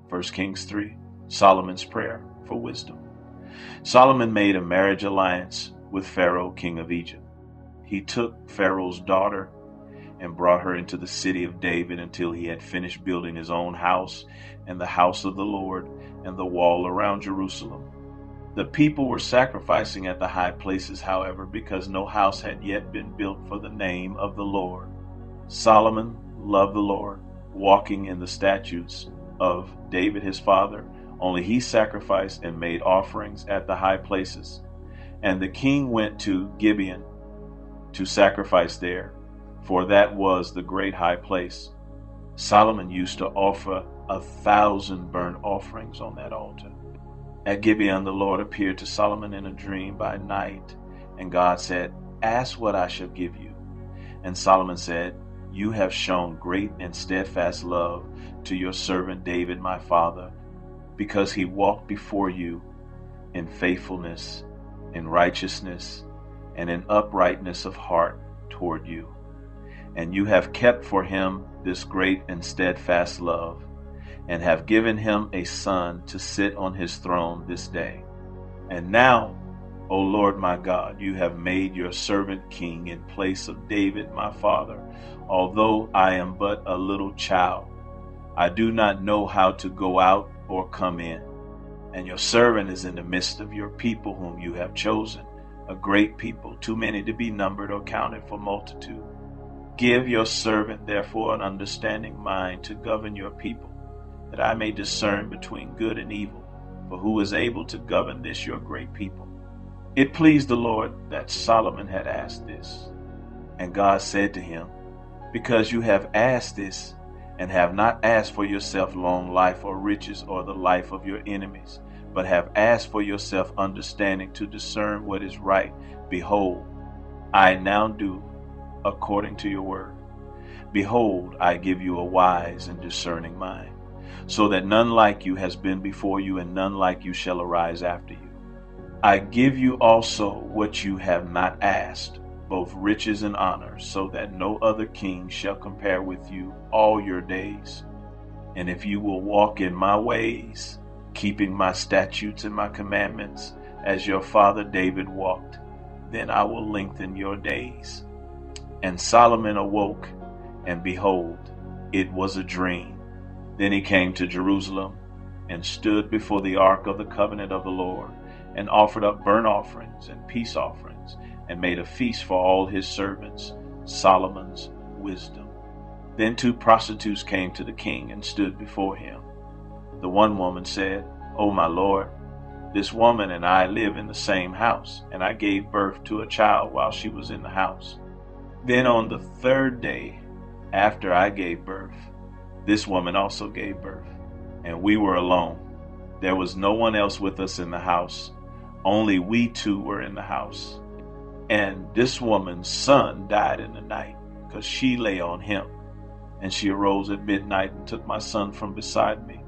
1 Kings 3, Solomon's prayer for wisdom. Solomon made a marriage alliance with Pharaoh, king of Egypt. He took Pharaoh's daughter and brought her into the city of David until he had finished building his own house and the house of the Lord and the wall around Jerusalem. The people were sacrificing at the high places, however, because no house had yet been built for the name of the Lord. Solomon loved the Lord, walking in the statutes of David his father, only he sacrificed and made offerings at the high places. And the king went to Gibeon to sacrifice there, for that was the great high place. Solomon used to offer 1,000 burnt offerings on that altar. At Gibeon, the Lord appeared to Solomon in a dream by night, and God said, "Ask what I shall give you." And Solomon said, "You have shown great and steadfast love to your servant David my father, because he walked before you in faithfulness, in righteousness, and in uprightness of heart toward you. And you have kept for him this great and steadfast love, and have given him a son to sit on his throne this day. And now, O Lord my God, you have made your servant king in place of David my father. Although I am but a little child, I do not know how to go out or come in. And your servant is in the midst of your people whom you have chosen, a great people, too many to be numbered or counted for multitude. Give your servant therefore an understanding mind to govern your people, that I may discern between good and evil, for who is able to govern this your great people?" It pleased the Lord that Solomon had asked this. And God said to him, "Because you have asked this, and have not asked for yourself long life or riches or the life of your enemies, but have asked for yourself understanding to discern what is right, behold, I now do according to your word. Behold, I give you a wise and discerning mind, so that none like you has been before you, and none like you shall arise after you. I give you also what you have not asked, both riches and honor, so that no other king shall compare with you all your days. And if you will walk in my ways, keeping my statutes and my commandments, as your father David walked, then I will lengthen your days." And Solomon awoke, and behold, it was a dream. Then he came to Jerusalem, and stood before the ark of the covenant of the Lord, and offered up burnt offerings and peace offerings, and made a feast for all his servants, Solomon's wisdom. Then 2 prostitutes came to the king and stood before him. The one woman said, "O my lord, this woman and I live in the same house, and I gave birth to a child while she was in the house. Then on the 3rd day after I gave birth, this woman also gave birth, and we were alone. There was no one else with us in the house, only we 2 were in the house. And this woman's son died in the night, because she lay on him. And she arose at midnight and took my son from beside me,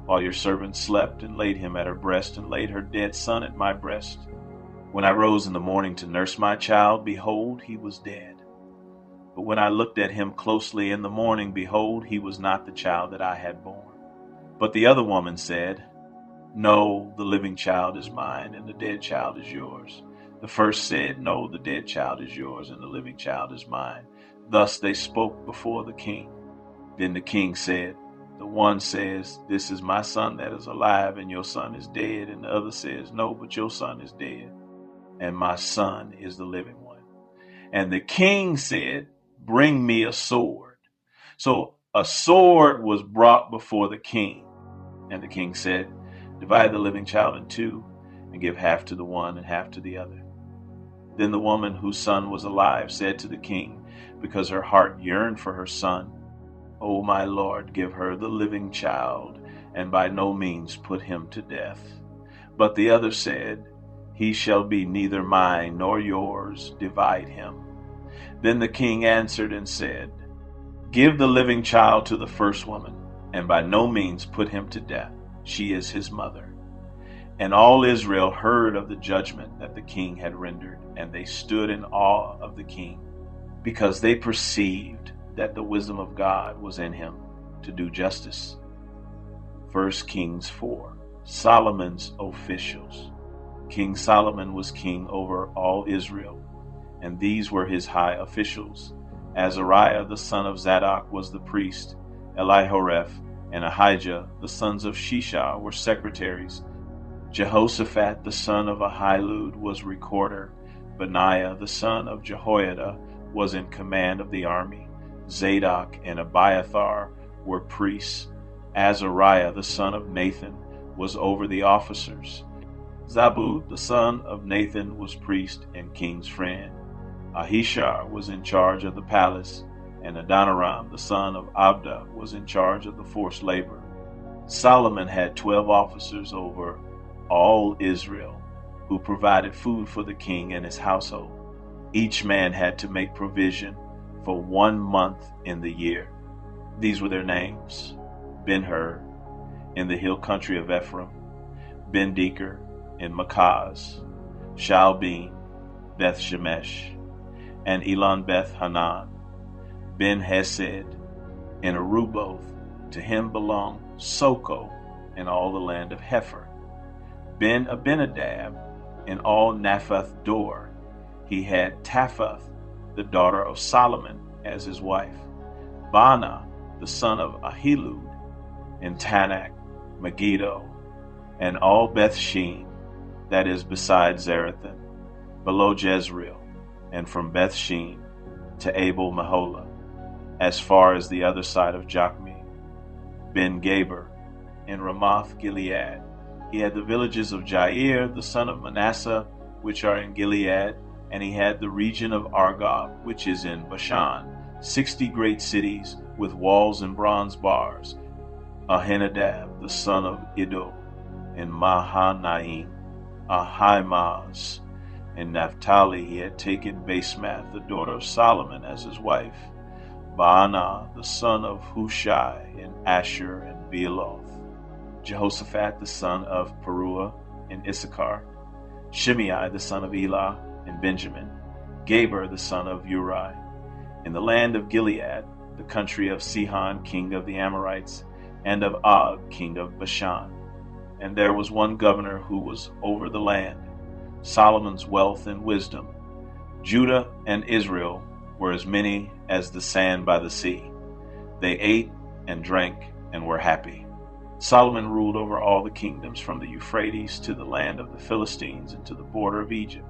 while your servant slept, and laid him at her breast, and laid her dead son at my breast. When I rose in the morning to nurse my child, behold, he was dead. But when I looked at him closely in the morning, behold, he was not the child that I had born." But the other woman said, "No, the living child is mine, and the dead child is yours." The first said, "No, the dead child is yours, and the living child is mine." Thus they spoke before the king. Then the king said, "The one says, 'This is my son that is alive, and your son is dead.' And the other says, 'No, but your son is dead, and my son is the living one.' And the king said, 'Bring me a sword.' So a sword was brought before the king. And the king said, 'Divide the living child in 2, and give half to the one and half to the other.' Then the woman whose son was alive said to the king, because her heart yearned for her son, 'O my lord, give her the living child, and by no means put him to death.' But the other said, 'He shall be neither mine nor yours, divide him.' Then the king answered and said, 'Give the living child to the first woman, and by no means put him to death. She is his mother.' And all Israel heard of the judgment that the king had rendered, and they stood in awe of the king, because they perceived that the wisdom of God was in him to do justice." 1 Kings 4. Solomon's officials. King Solomon was king over all Israel, and these were his high officials. Azariah the son of Zadok was the priest. Elihoreph and Ahijah the sons of Shishah were secretaries. Jehoshaphat the son of Ahilud was recorder. Benaiah the son of Jehoiada was in command of the army. Zadok and Abiathar were priests. Azariah the son of Nathan was over the officers. Zabud the son of Nathan was priest and king's friend. Ahishar was in charge of the palace, and Adoniram the son of Abda was in charge of the forced labor. Solomon had 12 officers over all Israel, who provided food for the king and his household. Each man had to make provision for 1 month in the year. These were their names: Ben-Hur in the hill country of Ephraim, Ben-Deker in Makaz, Shaalbim, Beth-Shemesh, and Elon-Beth-Hanan, Ben-Hesed in Aruboth. To him belonged Soko and all the land of Hepher. Ben-Abinadab in all Naphath Dor. He had Taphath, the daughter of Solomon, as his wife. Baana, the son of Ahilud, in Tanakh, Megiddo, and all Beth-Shean, that is beside Zarethan, below Jezreel, and from Beth-Shean to Abel-Meholah, as far as the other side of Jokmeam. Ben-Gaber in Ramoth-Gilead. He had the villages of Jair, the son of Manasseh, which are in Gilead, and he had the region of Argob, which is in Bashan, 60 great cities with walls and bronze bars. Ahinadab, the son of Iddo, in Mahanaim. Ahimaaz in Naphtali. He had taken Basemath, the daughter of Solomon, as his wife. Baanah, the son of Hushai, in Asher and Bealoth. Jehoshaphat, the son of Peruah, in Issachar. Shimei, the son of Elah, in Benjamin. Gaber, the son of Uri, in the land of Gilead, the country of Sihon, king of the Amorites, and of Og, king of Bashan. And there was one governor who was over the land, Solomon's wealth and wisdom. Judah and Israel were as many as the sand by the sea. They ate and drank and were happy. Solomon ruled over all the kingdoms from the Euphrates to the land of the Philistines and to the border of Egypt.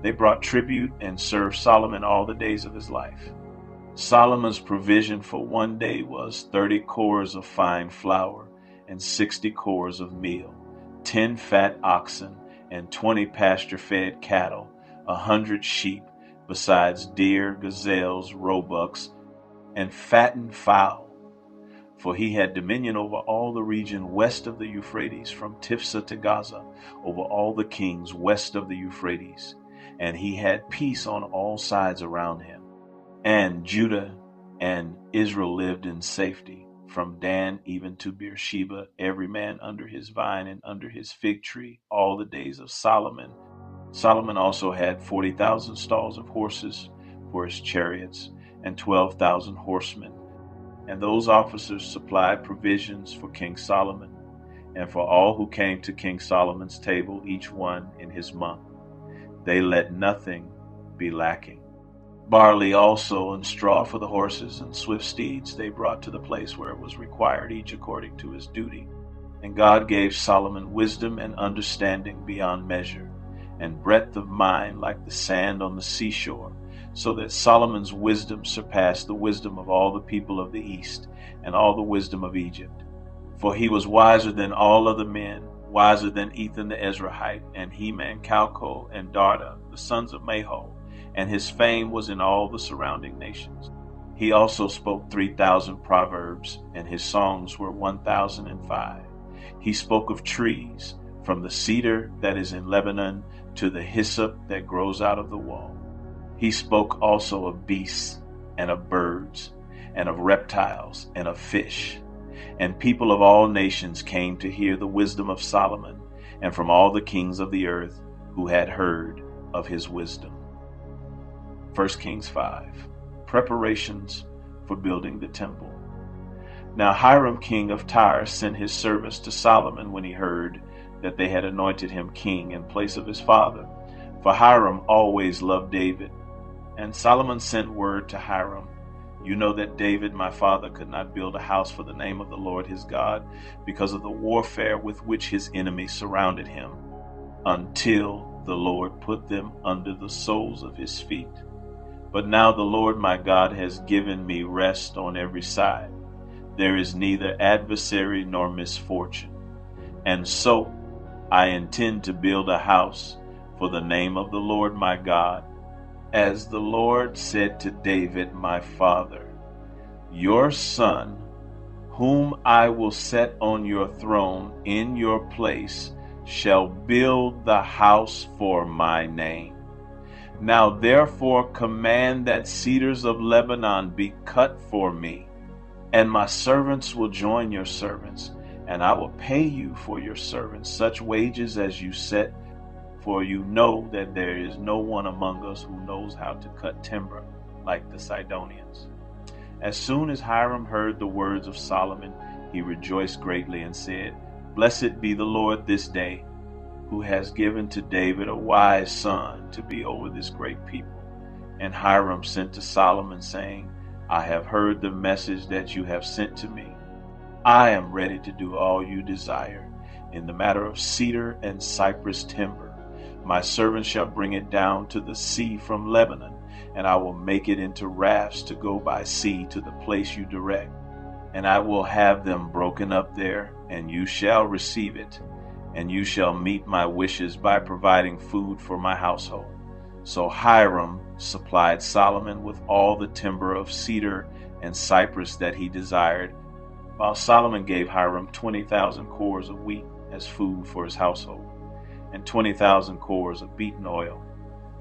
They brought tribute and served Solomon all the days of his life. Solomon's provision for one day was 30 cores of fine flour and 60 cores of meal, 10 fat oxen and 20 pasture-fed cattle, 100 sheep, besides deer, gazelles, roebucks, and fattened fowl. For he had dominion over all the region west of the Euphrates, from Tifsa to Gaza, over all the kings west of the Euphrates. And he had peace on all sides around him. And Judah and Israel lived in safety, from Dan even to Beersheba, every man under his vine and under his fig tree, all the days of Solomon. Solomon also had 40,000 stalls of horses for his chariots, and 12,000 horsemen. And those officers supplied provisions for King Solomon, and for all who came to King Solomon's table, each one in his month. They let nothing be lacking. Barley also and straw for the horses and swift steeds they brought to the place where it was required, each according to his duty. And God gave Solomon wisdom and understanding beyond measure, and breadth of mind like the sand on the seashore, so that Solomon's wisdom surpassed the wisdom of all the people of the East and all the wisdom of Egypt. For he was wiser than all other men, wiser than Ethan the Ezrahite, and Heman, Calcol, and Darda, the sons of Mahol, and his fame was in all the surrounding nations. He also spoke 3,000 proverbs, and his songs were 1,005. He spoke of trees, from the cedar that is in Lebanon to the hyssop that grows out of the wall. He spoke also of beasts, and of birds, and of reptiles, and of fish. And people of all nations came to hear the wisdom of Solomon, and from all the kings of the earth who had heard of his wisdom. 1 Kings 5. Preparations for building the temple. Now Hiram king of Tyre sent his servants to Solomon when he heard that they had anointed him king in place of his father. For Hiram always loved David. And Solomon sent word to Hiram, "You know that David my father could not build a house for the name of the Lord his God because of the warfare with which his enemies surrounded him, until the Lord put them under the soles of his feet. But now the Lord my God has given me rest on every side. There is neither adversary nor misfortune. And so I intend to build a house for the name of the Lord my God, as the Lord said to David my father, your son, whom I will set on your throne in your place, shall build the house for my name. Now therefore command that cedars of Lebanon be cut for me, and my servants will join your servants, and I will pay you for your servants such wages as you set, for you know that there is no one among us who knows how to cut timber like the Sidonians." As soon as Hiram heard the words of Solomon, he rejoiced greatly and said, "Blessed be the Lord this day, who has given to David a wise son to be over this great people." And Hiram sent to Solomon, saying, "I have heard the message that you have sent to me. I am ready to do all you desire in the matter of cedar and cypress timber. My servants shall bring it down to the sea from Lebanon, and I will make it into rafts to go by sea to the place you direct. And I will have them broken up there, and you shall receive it, and you shall meet my wishes by providing food for my household." So Hiram supplied Solomon with all the timber of cedar and cypress that he desired, while Solomon gave Hiram 20,000 cores of wheat as food for his household, and 20,000 cores of beaten oil.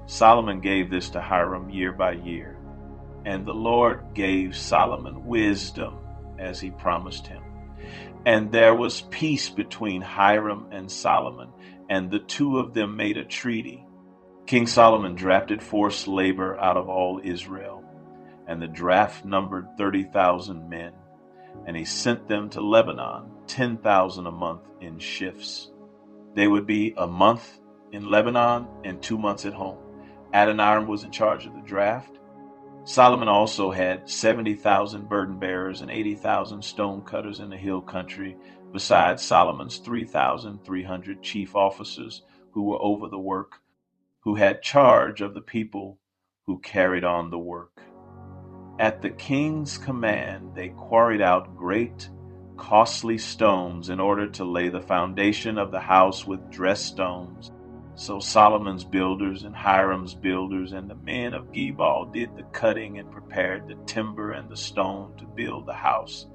Solomon gave this to Hiram year by year. And the Lord gave Solomon wisdom as he promised him. And there was peace between Hiram and Solomon, and the two of them made a treaty. King Solomon drafted forced labor out of all Israel, and the draft numbered 30,000 men, and he sent them to Lebanon, 10,000 a month in shifts. They would be a month in Lebanon and 2 months at home. Adoniram was in charge of the draft. Solomon also had 70,000 burden bearers and 80,000 stone cutters in the hill country, besides Solomon's 3,300 chief officers who were over the work, who had charge of the people who carried on the work. At the king's command, they quarried out great, costly stones in order to lay the foundation of the house with dressed stones. So Solomon's builders and Hiram's builders and the men of Gebal did the cutting and prepared the timber and the stone to build the house.